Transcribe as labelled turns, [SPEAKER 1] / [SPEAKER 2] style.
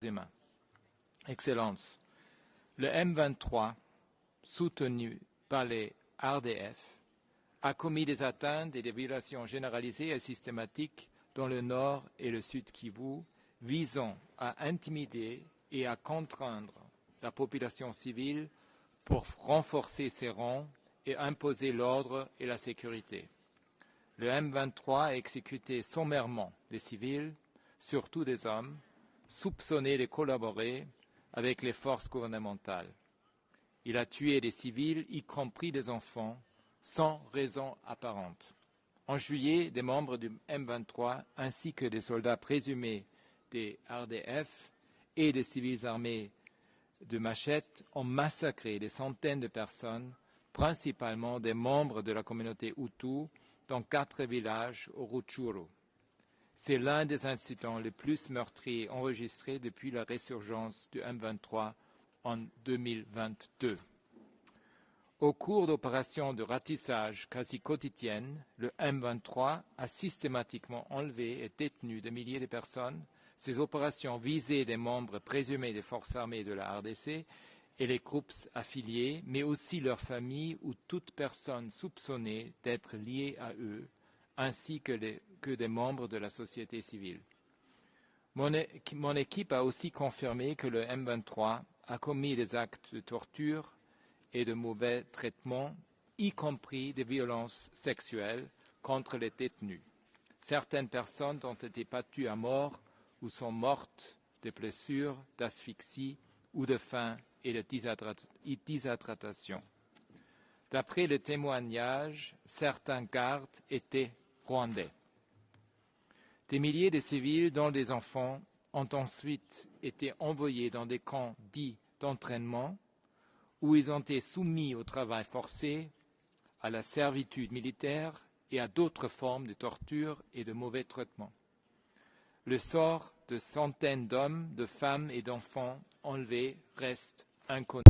[SPEAKER 1] humains. Excellences, le M23, soutenu par les RDF, a commis des atteintes et des violations généralisées et systématiques dans le nord et le sud Kivu, visant à intimider et à contraindre la population civile pour renforcer ses rangs et imposer l'ordre et la sécurité. Le M23 a exécuté sommairement les civils, surtout des hommes, soupçonnés de collaborer avec les forces gouvernementales. Il a tué des civils, y compris des enfants, sans raison apparente. En juillet, des membres du M23 ainsi que des soldats présumés des RDF et des civils armés de machettes ont massacré des centaines de personnes, principalement des membres de la communauté Hutu, dans 4 villages au Rutshuru. C'est l'un des incidents les plus meurtriers enregistrés depuis la résurgence du M23 en 2022. Au cours d'opérations de ratissage quasi quotidiennes, le M23 a systématiquement enlevé et détenu des milliers de personnes. Ces opérations visaient des membres présumés des forces armées de la RDC et les groupes affiliés, mais aussi leurs familles ou toute personne soupçonnée d'être liée à eux, ainsi que des membres de la société civile. Mon équipe a aussi confirmé que le M23 a commis des actes de torture et de mauvais traitements, y compris des violences sexuelles contre les détenus. Certaines personnes ont été battues à mort ou sont mortes de blessures, d'asphyxie ou de faim et de déshydratation. D'après le témoignage, certains gardes étaient rwandais. Des milliers de civils, dont des enfants, ont ensuite été envoyés dans des camps dits d'entraînement où ils ont été soumis au travail forcé, à la servitude militaire et à d'autres formes de torture et de mauvais traitements. Le sort de centaines d'hommes, de femmes et d'enfants enlevés reste inconnu.